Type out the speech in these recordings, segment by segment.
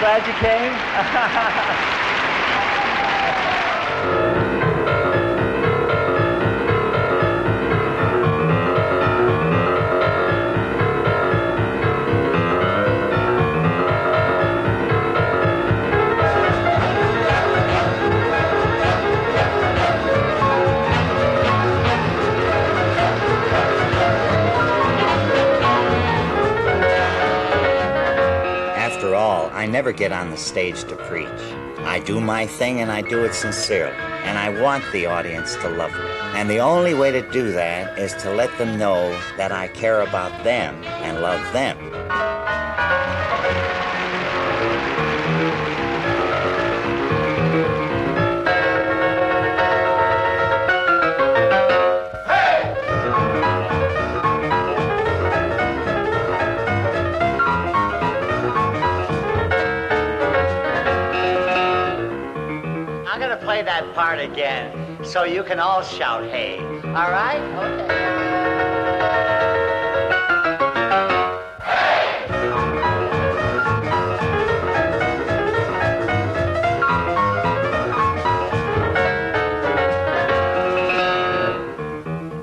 glad you came. After all, I never get on the stage to preach. I do my thing and I do it sincerely. And I want the audience to love me. And the only way to do that is to let them know that I care about them and love them. Play that part again so you can all shout hey. All right? Okay. Hey!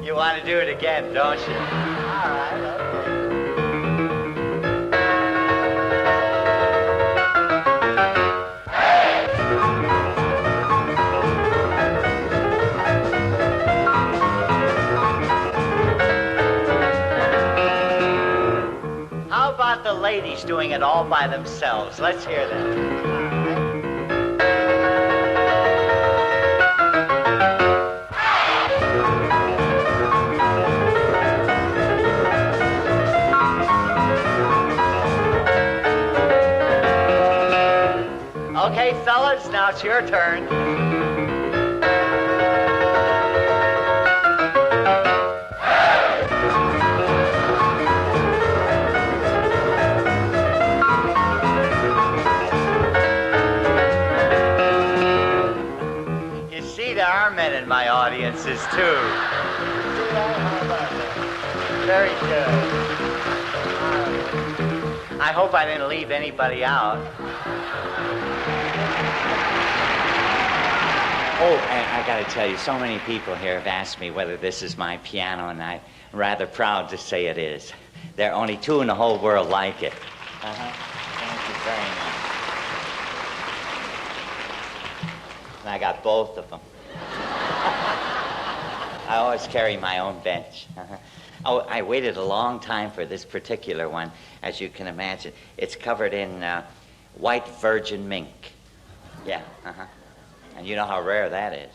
You want to do it again, don't you? All right, okay. The ladies doing it all by themselves. Let's hear them. Okay, fellas, now it's your turn. Men in my audiences too. Very good. I hope I didn't leave anybody out. Oh, I gotta tell you, so many people here have asked me whether this is my piano, and I'm rather proud to say it is. There are only two in the whole world like it. Thank you very much. And I got both of them. I always carry my own bench. Oh, I waited a long time for this particular one, as you can imagine. It's covered in white virgin mink. Yeah, And you know how rare that is.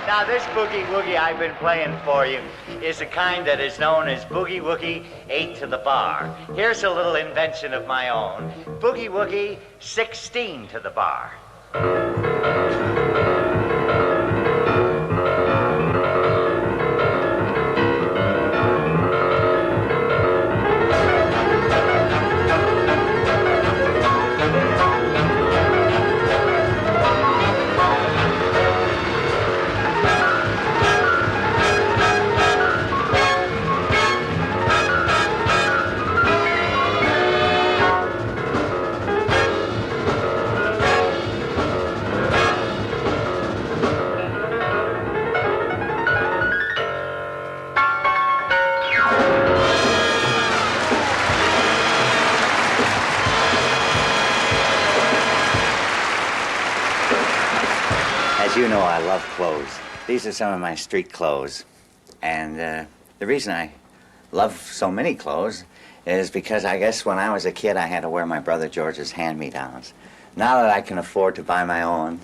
Now, this Boogie Woogie I've been playing for you is the kind that is known as Boogie Woogie 8 to the bar. Here's a little invention of my own. Boogie Woogie 16 to the bar. You know I love clothes. These are some of my street clothes. And the reason I love so many clothes is because I guess when I was a kid I had to wear my brother George's hand-me-downs. Now that I can afford to buy my own,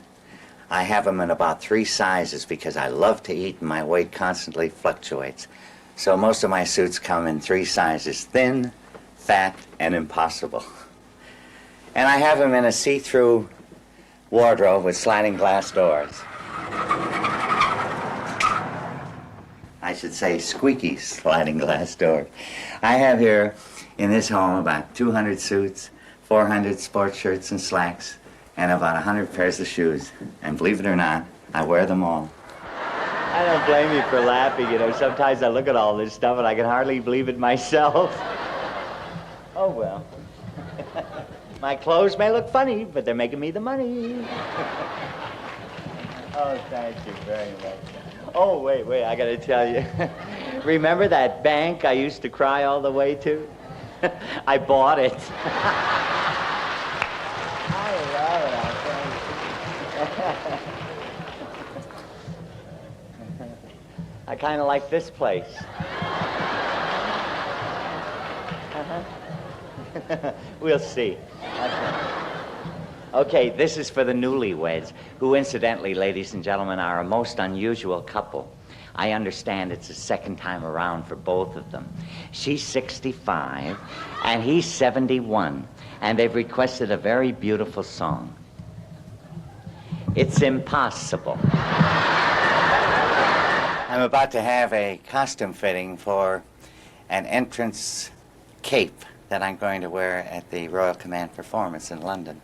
I have them in about 3 sizes because I love to eat and my weight constantly fluctuates. So most of my suits come in 3 sizes: thin, fat, and impossible. And I have them in a see-through wardrobe with sliding glass doors. I should say squeaky sliding glass doors. I have here in this home about 200 suits, 400 sports shirts and slacks, and about 100 pairs of shoes. And believe it or not, I wear them all. I don't blame you for laughing. You know, sometimes I look at all this stuff and I can hardly believe it myself. Oh, well. My clothes may look funny, but they're making me the money. Oh, thank you very much. Oh, wait, I gotta tell you. Remember that bank I used to cry all the way to? I bought it. I love it, I'll tell you. I kind of like this place. We'll see. Okay, this is for the newlyweds, who incidentally, ladies and gentlemen, are a most unusual couple. I understand it's the second time around for both of them. She's 65, and he's 71, and they've requested a very beautiful song. It's impossible. I'm about to have a costume fitting for an entrance cape that I'm going to wear at the Royal Command performance in London.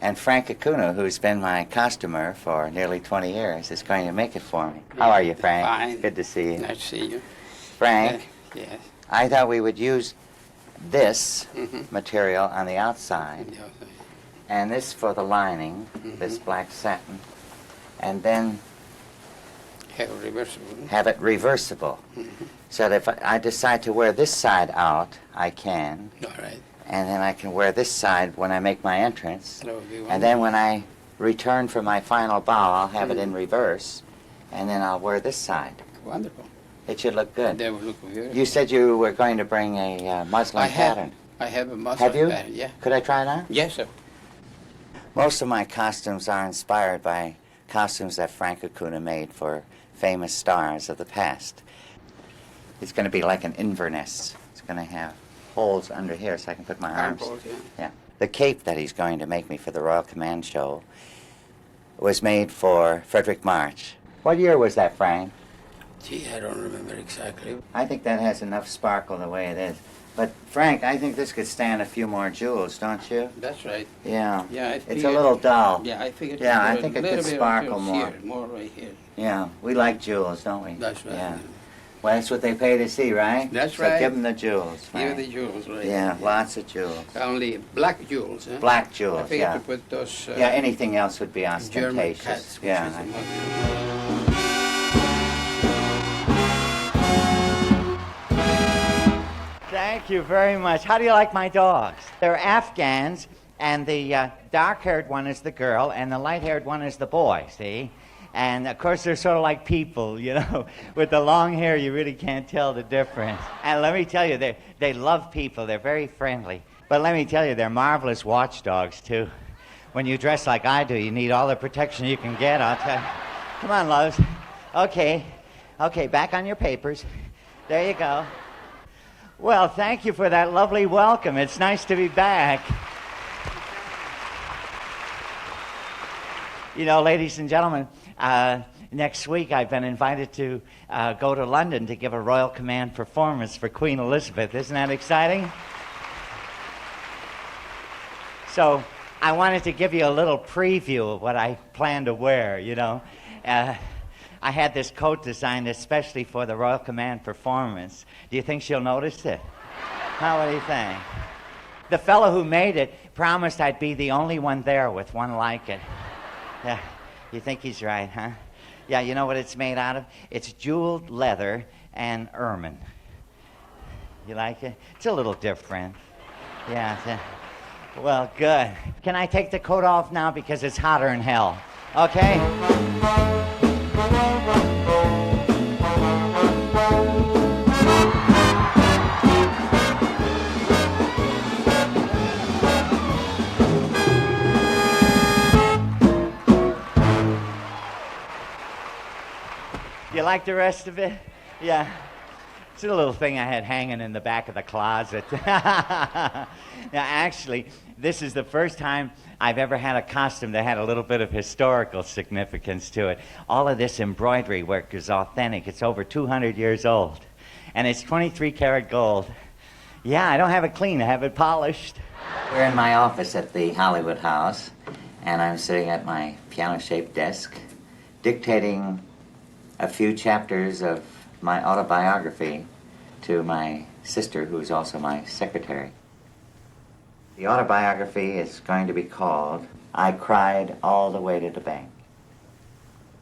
And Frank Acuna, who's been my costumer for nearly 20 years, is going to make it for me. How are you, Frank? Fine. Good to see you. Nice to see you. Frank, Yes. I thought we would use this material on the outside, and this for the lining, this black satin, and then Have reversible. have it reversible. So that if I decide to wear this side out, I can. All right. And then I can wear this side when I make my entrance. That would be And then when I return for my final bow, I'll have it in reverse, and then I'll wear this side. Wonderful. It should look good. That would look good. You said you were going to bring a muslin pattern. I have a muslin Have you? pattern, yeah. Could I try it on? Yes, sir. Most of my costumes are inspired by costumes that Frank Acuna made for famous stars of the past. It's going to be like an Inverness. It's going to have holes under here so I can put my arms. Armholes, yeah. Yeah. The cape that he's going to make me for the Royal Command show was made for Frederick March. What year was that, Frank? Gee, I don't remember exactly. I think that has enough sparkle the way it is. But, Frank, I think this could stand a few more jewels, don't you? That's right. Yeah. Yeah, I It's figured, a little dull. Yeah, I figured. Yeah, I to think put it a could little bit of sparkle jewels more. Here, more right here. Yeah, we like jewels, don't we? That's right. Yeah. Well, that's what they pay to see, right? That's so right. give them the jewels, Here Frank. are the jewels, right? Yeah, lots of jewels. Only black jewels, huh? Black I jewels, figured yeah. to put those. Yeah, anything else would be German ostentatious. cats. Which Yeah. is a Thank you very much. How do you like my dogs? They're Afghans, and the dark-haired one is the girl, and the light-haired one is the boy, see? And, of course, they're sort of like people, you know. With the long hair, you really can't tell the difference. And let me tell you, they love people. They're very friendly. But let me tell you, they're marvelous watchdogs, too. When you dress like I do, you need all the protection you can get, I'll tell you. Come on, loves. Okay, back on your papers. There you go. Well, thank you for that lovely welcome. It's nice to be back. You know, ladies and gentlemen, next week I've been invited to go to London to give a Royal Command performance for Queen Elizabeth. Isn't that exciting? So I wanted to give you a little preview of what I plan to wear, you know. I had this coat designed especially for the Royal Command performance. Do you think she'll notice it? What do you think? The fellow who made it promised I'd be the only one there with one like it. Yeah, you think he's right, huh? Yeah, you know what it's made out of? It's jeweled leather and ermine. You like it? It's a little different. Yeah. Well, good. Can I take the coat off now because it's hotter than hell? Okay? You like the rest of it? Yeah. It's a little thing I had hanging in the back of the closet. Now, actually, this is the first time I've ever had a costume that had a little bit of historical significance to it. All of this embroidery work is authentic. It's over 200 years old. And it's 23 karat gold. Yeah, I don't have it clean. I have it polished. We're in my office at the Hollywood House, and I'm sitting at my piano-shaped desk, dictating a few chapters of my autobiography to my sister, who's also my secretary. The autobiography is going to be called I Cried All the Way to the Bank.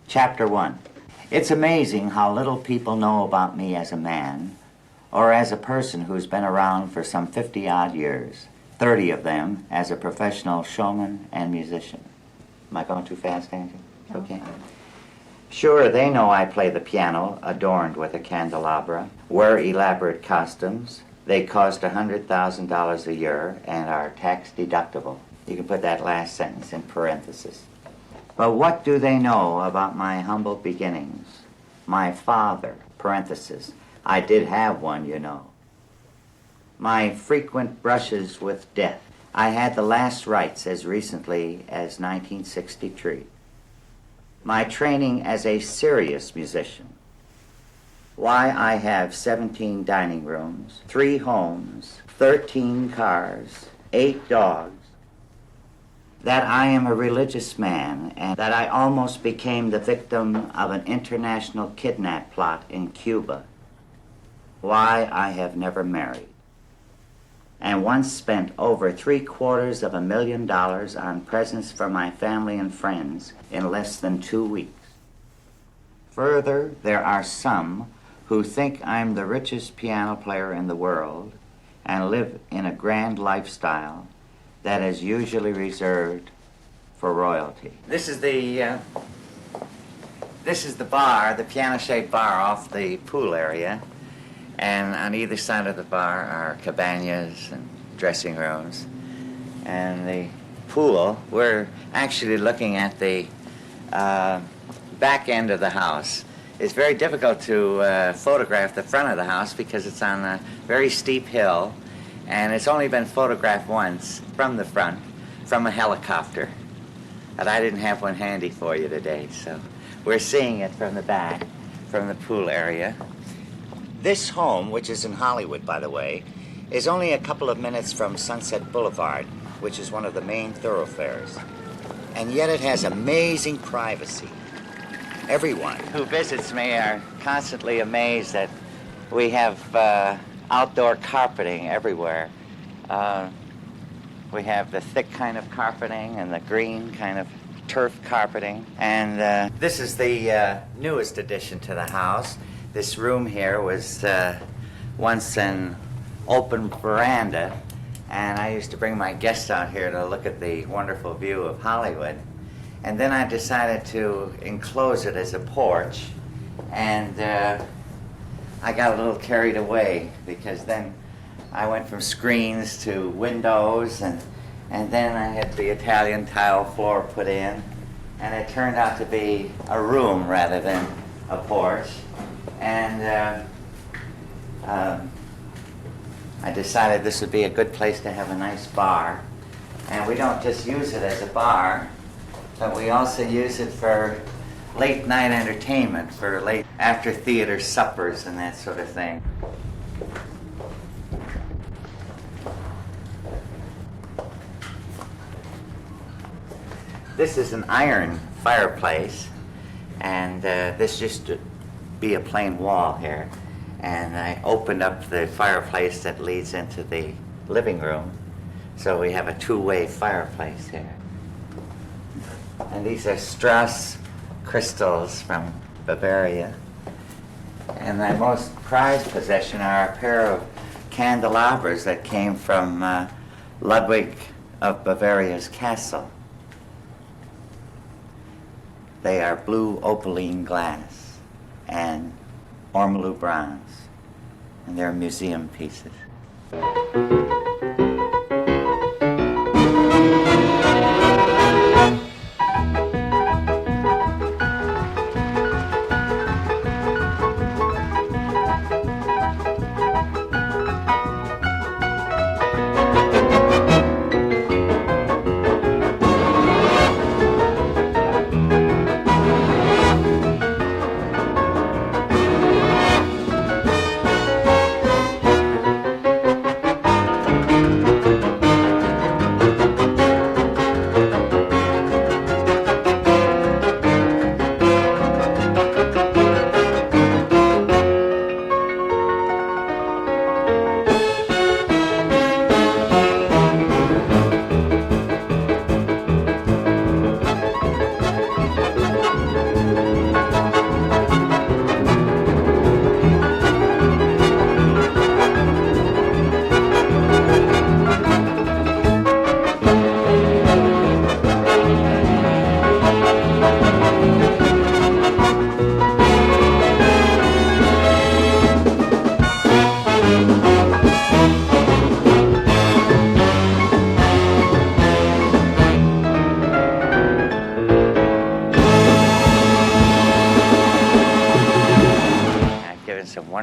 Chapter 1. It's amazing how little people know about me as a man, or as a person who's been around for some 50-odd years, 30 of them as a professional showman and musician. Am I going too fast, Angie? Okay. Sure, they know I play the piano, adorned with a candelabra, wear elaborate costumes. They cost $100,000 a year and are tax deductible. You can put that last sentence in parentheses. But what do they know about my humble beginnings? My father, parentheses. I did have one, you know. My frequent brushes with death. I had the last rites as recently as 1963. My training as a serious musician. Why I have 17 dining rooms, 3 homes, 13 cars, 8 dogs. That I am a religious man, and that I almost became the victim of an international kidnap plot in Cuba. Why I have never married, and once spent over $750,000 on presents for my family and friends in less than 2 weeks. Further, there are some who think I'm the richest piano player in the world and live in a grand lifestyle that is usually reserved for royalty. This is the bar, the piano-shaped bar off the pool area. And on either side of the bar are cabanas and dressing rooms. And the pool, we're actually looking at the back end of the house. It's very difficult to photograph the front of the house because it's on a very steep hill, and it's only been photographed once from the front, from a helicopter. But I didn't have one handy for you today, so we're seeing it from the back, from the pool area. This home, which is in Hollywood, by the way, is only a couple of minutes from Sunset Boulevard, which is one of the main thoroughfares. And yet it has amazing privacy. Everyone who visits me are constantly amazed that we have outdoor carpeting everywhere. We have the thick kind of carpeting and the green kind of turf carpeting. And this is the newest addition to the house. This room here was once an open veranda, and I used to bring my guests out here to look at the wonderful view of Hollywood. And then I decided to enclose it as a porch, and I got a little carried away because then I went from screens to windows, and then I had the Italian tile floor put in, and it turned out to be a room rather than a porch. And I decided this would be a good place to have a nice bar. And we don't just use it as a bar, but we also use it for late night entertainment, for late after theater suppers and that sort of thing. This is an iron fireplace, and this used to be a plain wall here, and I opened up the fireplace that leads into the living room, so we have a two-way fireplace here. And these are Strauss crystals from Bavaria, and my most prized possession are a pair of candelabras that came from Ludwig of Bavaria's castle. They are blue opaline glass and ormolu bronze, and they're museum pieces.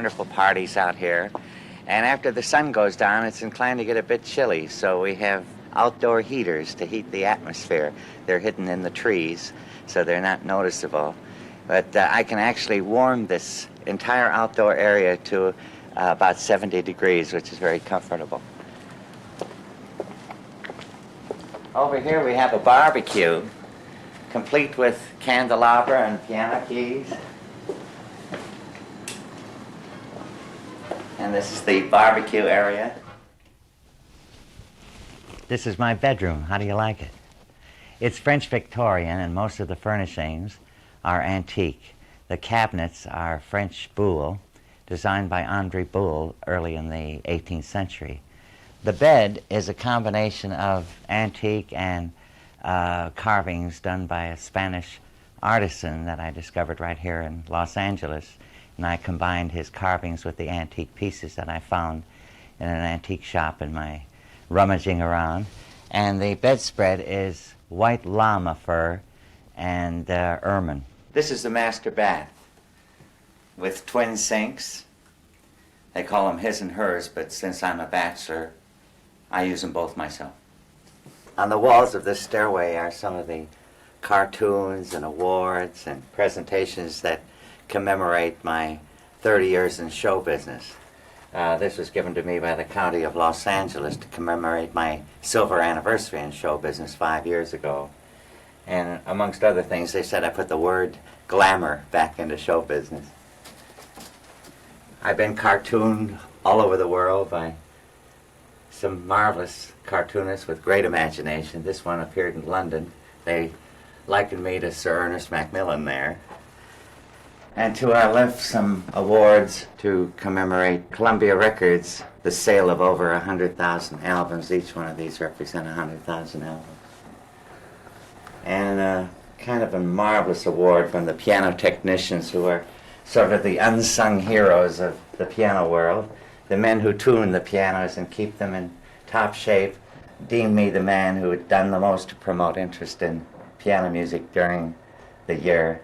wonderful parties out here. And after the sun goes down, it's inclined to get a bit chilly, so we have outdoor heaters to heat the atmosphere. They're hidden in the trees, so they're not noticeable. But I can actually warm this entire outdoor area to about 70 degrees, which is very comfortable. Over here we have a barbecue, complete with candelabra and piano keys. And this is the barbecue area. This is my bedroom. How do you like it? It's French Victorian, and most of the furnishings are antique. The cabinets are French Boule, designed by André Boule early in the 18th century. The bed is a combination of antique and carvings done by a Spanish artisan that I discovered right here in Los Angeles. And I combined his carvings with the antique pieces that I found in an antique shop in my rummaging around. And the bedspread is white llama fur and ermine. This is the master bath with twin sinks. They call them his and hers, but since I'm a bachelor, I use them both myself. On the walls of this stairway are some of the cartoons and awards and presentations that commemorate my 30 years in show business. This was given to me by the County of Los Angeles to commemorate my silver anniversary in show business 5 years ago. And amongst other things, they said I put the word glamour back into show business. I've been cartooned all over the world by some marvelous cartoonists with great imagination. This one appeared in London. They likened me to Sir Ernest Macmillan there. And to our left, some awards to commemorate Columbia Records, the sale of over 100,000 albums. Each one of these represent 100,000 albums. And kind of a marvelous award from the piano technicians, who are sort of the unsung heroes of the piano world. The men who tune the pianos and keep them in top shape deemed me the man who had done the most to promote interest in piano music during the year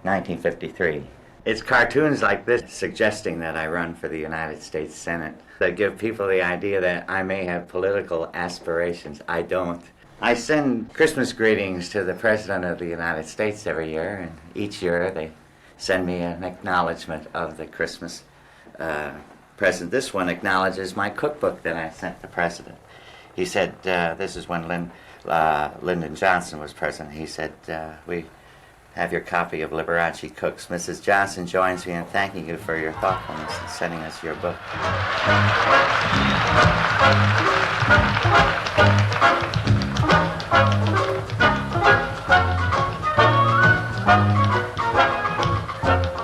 1953. It's cartoons like this suggesting that I run for the United States Senate that give people the idea that I may have political aspirations. I don't. I send Christmas greetings to the President of the United States every year, and each year they send me an acknowledgement of the Christmas present. This one acknowledges my cookbook that I sent the President. He said, this is when Lyndon Johnson was president. He said, we have your copy of Liberace Cooks. Mrs. Johnson joins me in thanking you for your thoughtfulness in sending us your book.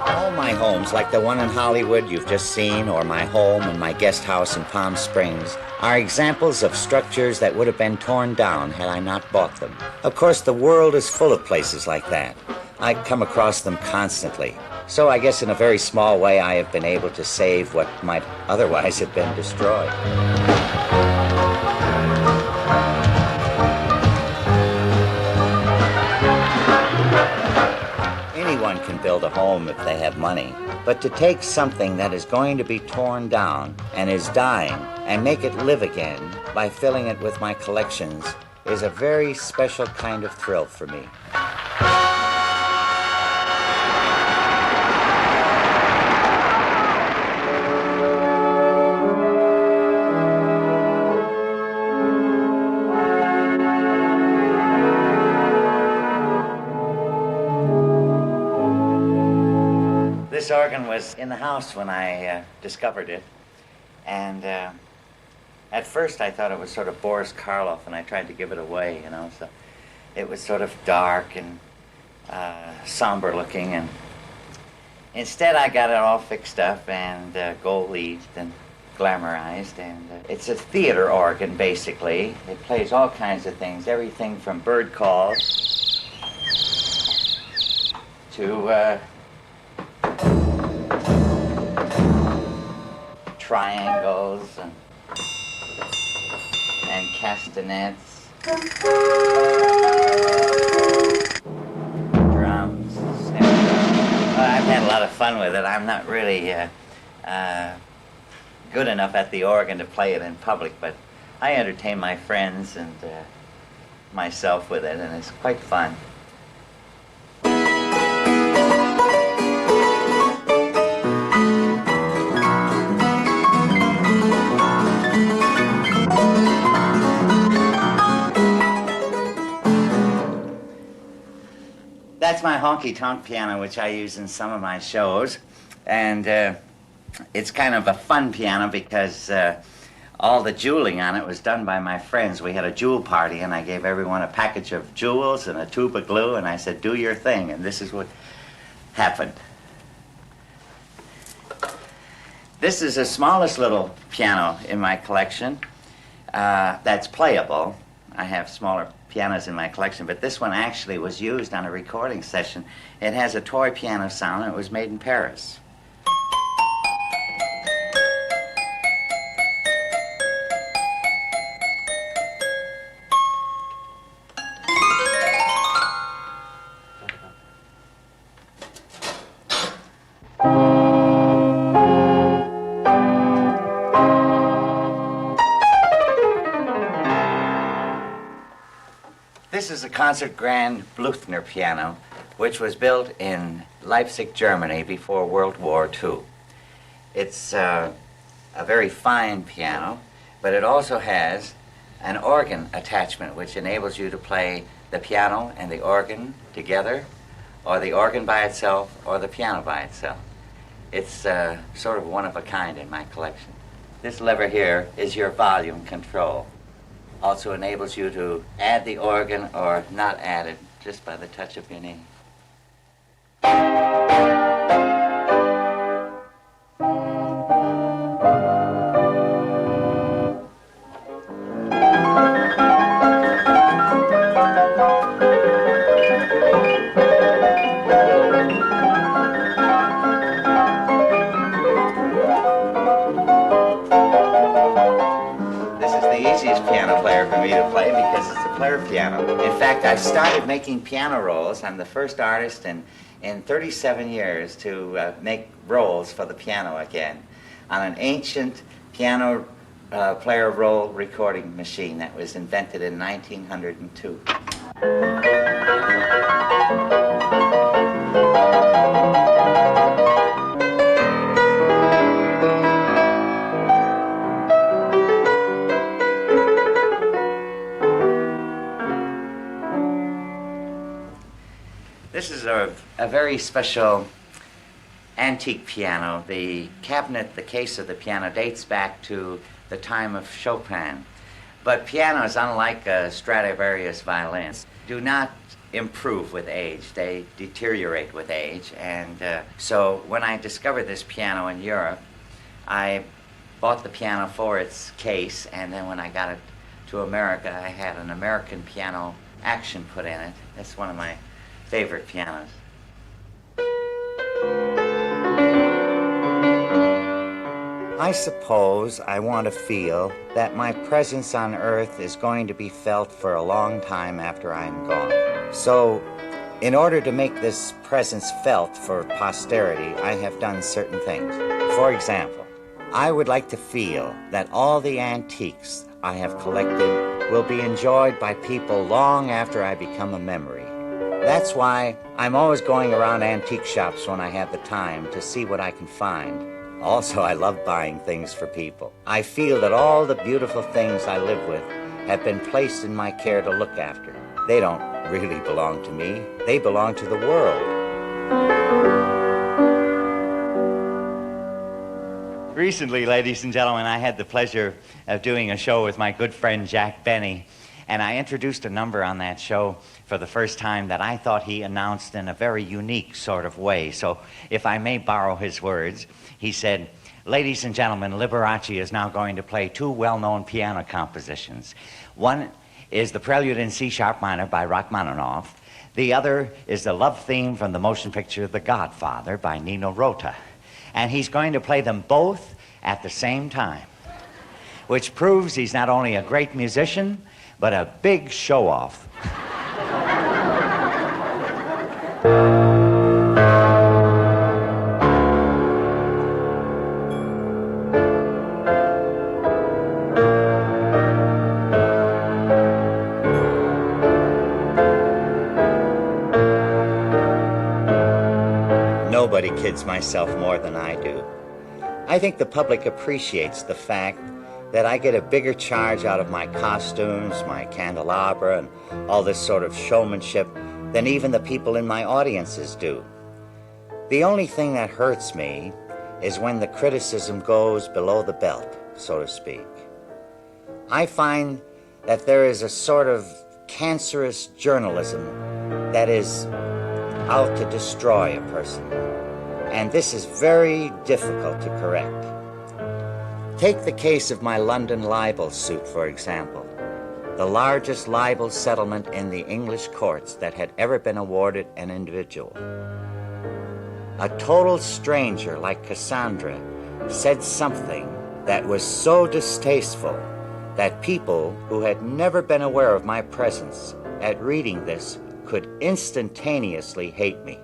All my homes, like the one in Hollywood you've just seen, or my home and my guest house in Palm Springs, are examples of structures that would have been torn down had I not bought them. Of course, the world is full of places like that. I come across them constantly. So I guess in a very small way I have been able to save what might otherwise have been destroyed. Anyone can build a home if they have money, but to take something that is going to be torn down and is dying and make it live again by filling it with my collections is a very special kind of thrill for me. This organ was in the house when I discovered it, and at first I thought it was sort of Boris Karloff, and I tried to give it away, you know, so it was sort of dark and somber looking, and instead I got it all fixed up and gold-leafed and glamorized, and it's a theater organ basically. It plays all kinds of things, everything from bird calls to triangles and castanets, drums, snare drums. Well, I've had a lot of fun with it. I'm not really good enough at the organ to play it in public, but I entertain my friends and myself with it, and it's quite fun. That's my honky-tonk piano, which I use in some of my shows. And it's kind of a fun piano because all the jeweling on it was done by my friends. We had a jewel party, and I gave everyone a package of jewels and a tube of glue, and I said, do your thing, and this is what happened. This is the smallest little piano in my collection that's playable. I have smaller pianos in my collection, but this one actually was used on a recording session. It has a toy piano sound, and it was made in Paris. This is a concert grand Bluthner piano, which was built in Leipzig, Germany before World War II. It's a very fine piano, but it also has an organ attachment, which enables you to play the piano and the organ together, or the organ by itself, or the piano by itself. It's sort of one of a kind in my collection. This lever here is your volume control. Also enables you to add the organ or not add it just by the touch of your knee. Piano player for me to play because it's a player piano. In fact, I started making piano rolls. I'm the first artist in 37 years to make rolls for the piano again on an ancient piano player roll recording machine that was invented in 1902. This is a very special antique piano. The cabinet, the case of the piano, dates back to the time of Chopin. But pianos, unlike Stradivarius violins, do not improve with age. They deteriorate with age. And so when I discovered this piano in Europe, I bought the piano for its case, and then when I got it to America, I had an American piano action put in it. That's one of my favorite pianos. I suppose I want to feel that my presence on Earth is going to be felt for a long time after I'm gone. So, in order to make this presence felt for posterity, I have done certain things. For example, I would like to feel that all the antiques I have collected will be enjoyed by people long after I become a memory. That's why I'm always going around antique shops when I have the time to see what I can find. Also, I love buying things for people. I feel that all the beautiful things I live with have been placed in my care to look after. They don't really belong to me. They belong to the world. Recently, ladies and gentlemen, I had the pleasure of doing a show with my good friend Jack Benny, and I introduced a number on that show for the first time that I thought he announced in a very unique sort of way. So if I may borrow his words, he said, "Ladies and gentlemen, Liberace is now going to play two well-known piano compositions. One is the Prelude in C-sharp minor by Rachmaninoff. The other is the love theme from the motion picture The Godfather by Nino Rota. And he's going to play them both at the same time, which proves he's not only a great musician, but a big show-off." the kids myself more than I do. I think the public appreciates the fact that I get a bigger charge out of my costumes, my candelabra, and all this sort of showmanship than even the people in my audiences do. The only thing that hurts me is when the criticism goes below the belt, so to speak. I find that there is a sort of cancerous journalism that is out to destroy a person, and this is very difficult to correct. Take the case of my London libel suit, for example, the largest libel settlement in the English courts that had ever been awarded an individual. A total stranger like Cassandra said something that was so distasteful that people who had never been aware of my presence at reading this could instantaneously hate me.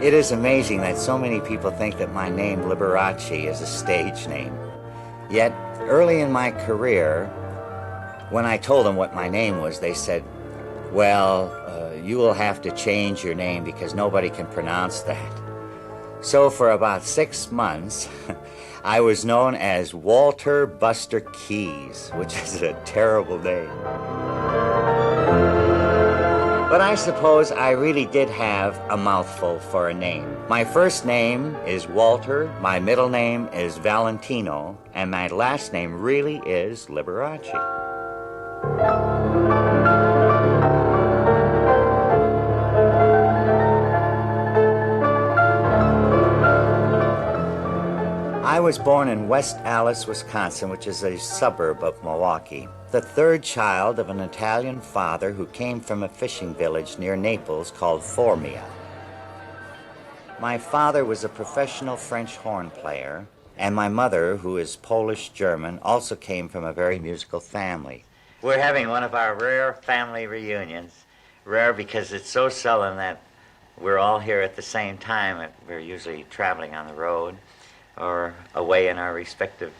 It is amazing that so many people think that my name, Liberace, is a stage name. Yet, early in my career, when I told them what my name was, they said, well, you will have to change your name because nobody can pronounce that. So for about 6 months, I was known as Walter Buster Keys, which is a terrible name. But I suppose I really did have a mouthful for a name. My first name is Walter, my middle name is Valentino, and my last name really is Liberace. I was born in West Allis, Wisconsin, which is a suburb of Milwaukee, the third child of an Italian father who came from a fishing village near Naples called Formia. My father was a professional French horn player, and my mother, who is Polish-German, also came from a very musical family. We're having one of our rare family reunions. Rare because it's so seldom that we're all here at the same time. We're usually traveling on the road or away in our respective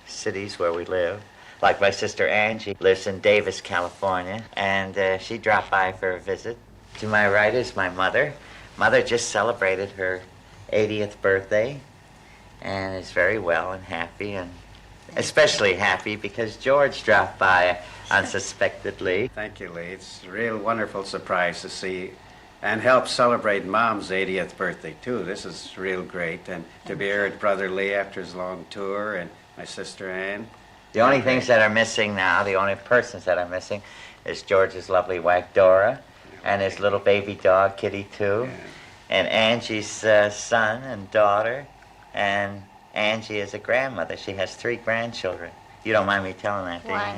cities where we live. Like my sister Angie lives in Davis, California, and she dropped by for a visit. To my right is my mother. Mother just celebrated her 80th birthday and is very well and happy, and especially happy because George dropped by unsuspectedly. Thank you, Lee. It's a real wonderful surprise to see and help celebrate Mom's 80th birthday, too. This is real great. And to be here with Brother Lee after his long tour, and my sister Ann. The only things that are missing now, the only persons that are missing, is George's lovely wife, Dora, and his little baby dog, Kitty, too, and Angie's son and daughter, and Angie is a grandmother. She has 3 grandchildren. You don't mind me telling that, do you? Why,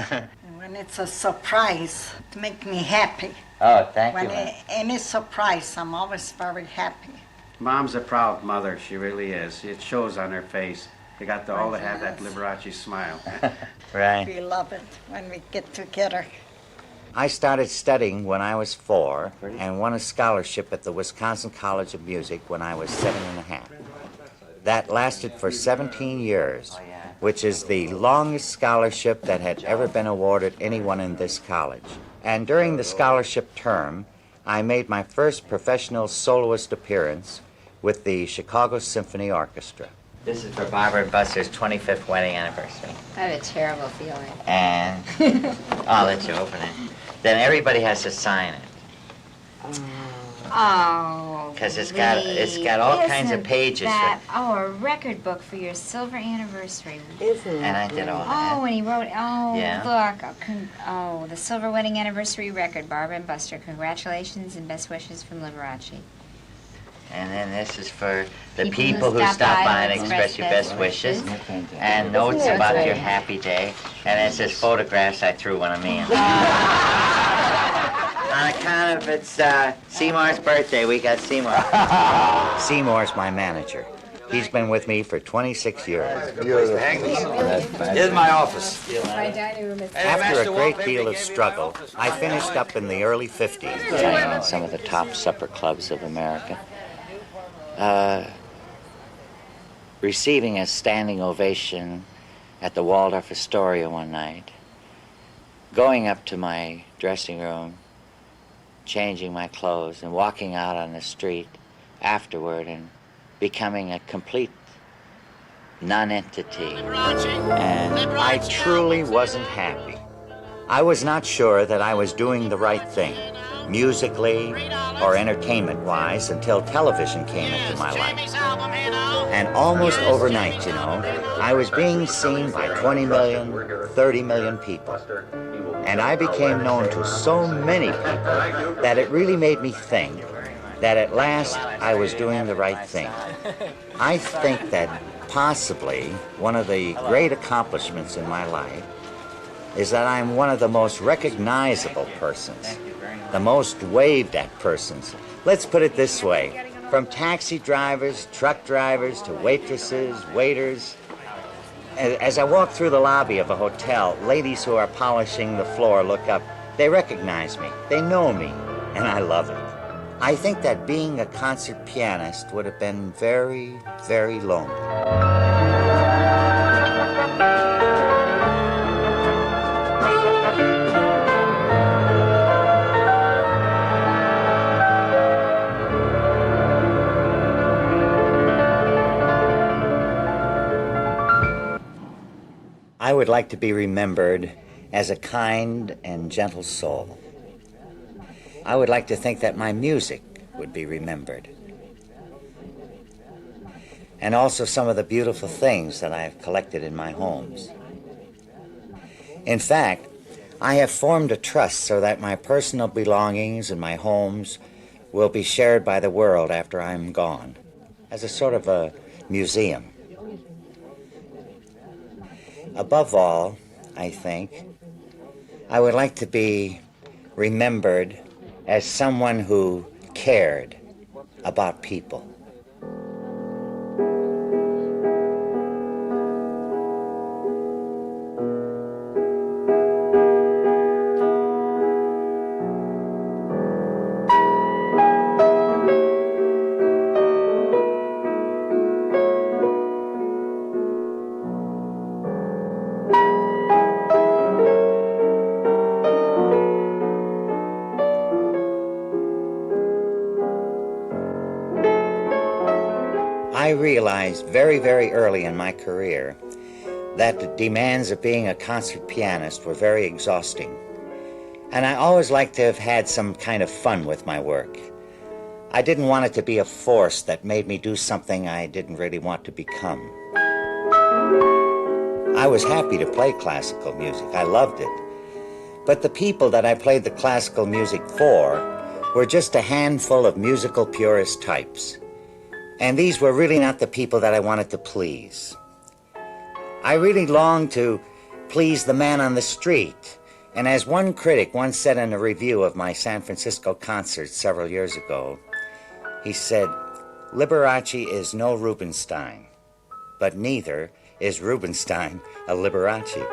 no. When it's a surprise, it makes me happy. Oh, thank you. When any surprise, I'm always very happy. Mom's a proud mother. She really is. It shows on her face. They got to all to have that Liberace smile. Right. We love it when we get together. I started studying when I was 4 and won a scholarship at the Wisconsin College of Music when I was 7.5. That lasted for 17 years, which is the longest scholarship that had ever been awarded anyone in this college. And during the scholarship term, I made my first professional soloist appearance with the Chicago Symphony Orchestra. This is for Barbara and Buster's 25th wedding anniversary. I have a terrible feeling. And I'll let you open it. Then everybody has to sign it. Oh, Because it's got all kinds of pages. A record book for your silver anniversary. And I did all that. Oh, and he wrote, Yeah. look, the silver wedding anniversary record, Barbara and Buster. Congratulations and best wishes from Liberace. And then this is for the people who stop by and express your best wishes. And notes about your happy day. And it says photographs I threw when I'm in. On account of it's Seymour's birthday, we got Seymour. Seymour's my manager. He's been with me for 26 years. Here's my office. After a great deal of struggle, I finished up in the early 50s, playing in some of the top supper clubs of America. receiving a standing ovation at the Waldorf Astoria one night, going up to my dressing room, changing my clothes, and walking out on the street afterward and becoming a complete non-entity. And I truly wasn't happy. I was not sure that I was doing the right thing, musically or entertainment-wise, until television came into my life. And almost overnight, I was being seen by 20 million, 30 million people. And I became known to so many people that it really made me think that at last I was doing the right thing. I think that possibly one of the great accomplishments in my life is that I'm one of the most recognizable persons, the most waved at persons. Let's put it this way, from taxi drivers, truck drivers, to waitresses, waiters. As I walk through the lobby of a hotel, ladies who are polishing the floor look up. They recognize me, they know me, and I love it. I think that being a concert pianist would have been very, very lonely. I would like to be remembered as a kind and gentle soul. I would like to think that my music would be remembered. And also some of the beautiful things that I have collected in my homes. In fact, I have formed a trust so that my personal belongings and my homes will be shared by the world after I'm gone, as a sort of a museum. Above all, I think, I would like to be remembered as someone who cared about people. I realized very, very early in my career that the demands of being a concert pianist were very exhausting. And I always liked to have had some kind of fun with my work. I didn't want it to be a force that made me do something I didn't really want to become. I was happy to play classical music. I loved it. But the people that I played the classical music for were just a handful of musical purist types. And these were really not the people that I wanted to please. I really longed to please the man on the street. And as one critic once said in a review of my San Francisco concert several years ago, he said, "Liberace is no Rubinstein, but neither is Rubinstein a Liberace."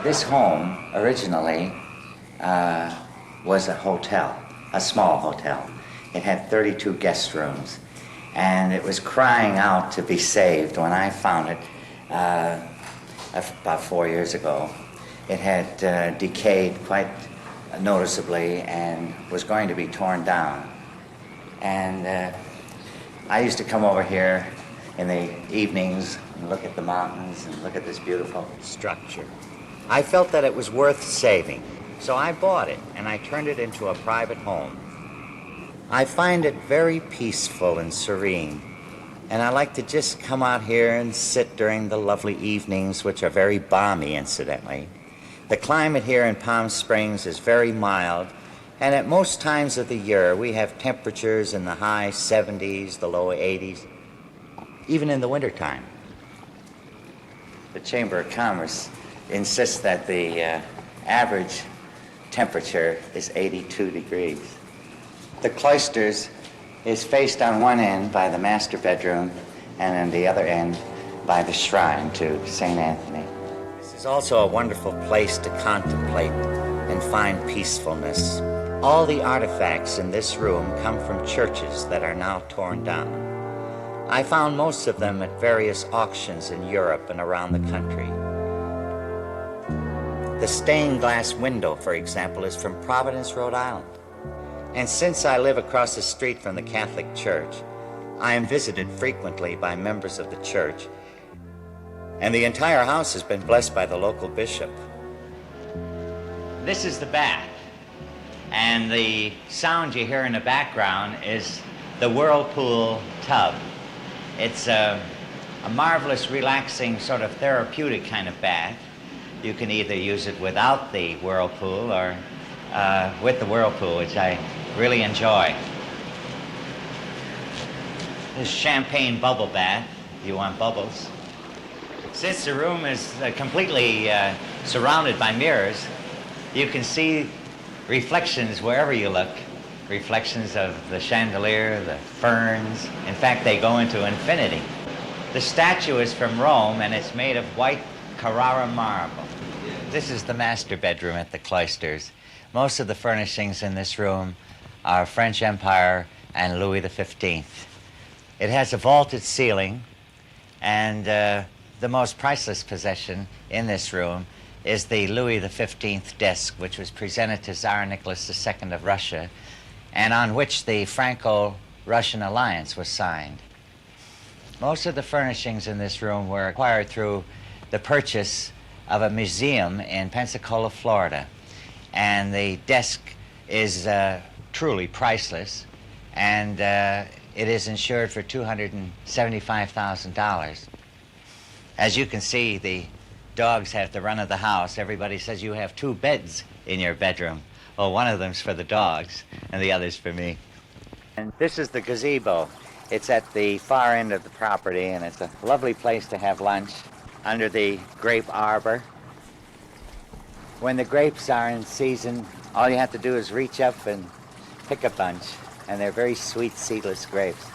This home originally was a hotel, a small hotel. It had 32 guest rooms, and it was crying out to be saved when I found it about 4 years ago. It had decayed quite noticeably and was going to be torn down. And I used to come over here in the evenings and look at the mountains and look at this beautiful Structure. I felt that it was worth saving, so I bought it and I turned it into a private home. I find it very peaceful and serene, and I like to just come out here and sit during the lovely evenings, which are very balmy, incidentally. The climate here in Palm Springs is very mild, and at most times of the year we have temperatures in the high 70s, the low 80s, even in the wintertime. The Chamber of Commerce insists that the average temperature is 82 degrees. The cloisters is faced on one end by the master bedroom and on the other end by the shrine to St. Anthony. This is also a wonderful place to contemplate and find peacefulness. All the artifacts in this room come from churches that are now torn down. I found most of them at various auctions in Europe and around the country. The stained glass window, for example, is from Providence, Rhode Island. And since I live across the street from the Catholic Church, I am visited frequently by members of the church, and the entire house has been blessed by the local bishop. This is the bath, and the sound you hear in the background is the whirlpool tub. It's a marvelous, relaxing, sort of therapeutic kind of bath. You can either use it without the whirlpool or with the whirlpool, which I really enjoy. This champagne bubble bath, if you want bubbles. Since the room is completely surrounded by mirrors, you can see reflections wherever you look. Reflections of the chandelier, the ferns. In fact, they go into infinity. The statue is from Rome, and it's made of white Carrara marble. This is the master bedroom at the Cloisters. Most of the furnishings in this room are French Empire and Louis XV. It has a vaulted ceiling, and the most priceless possession in this room is the Louis XV desk, which was presented to Tsar Nicholas II of Russia, and on which the Franco-Russian alliance was signed. Most of the furnishings in this room were acquired through the purchase of a museum in Pensacola, Florida. And the desk is truly priceless, and it is insured for $275,000. As you can see, the dogs have the run of the house. Everybody says you have 2 beds in your bedroom. Well, one of them's for the dogs, and the other's for me. And this is the gazebo. It's at the far end of the property, and it's a lovely place to have lunch under the grape arbor. When the grapes are in season, all you have to do is reach up and pick a bunch, and they're very sweet, seedless grapes.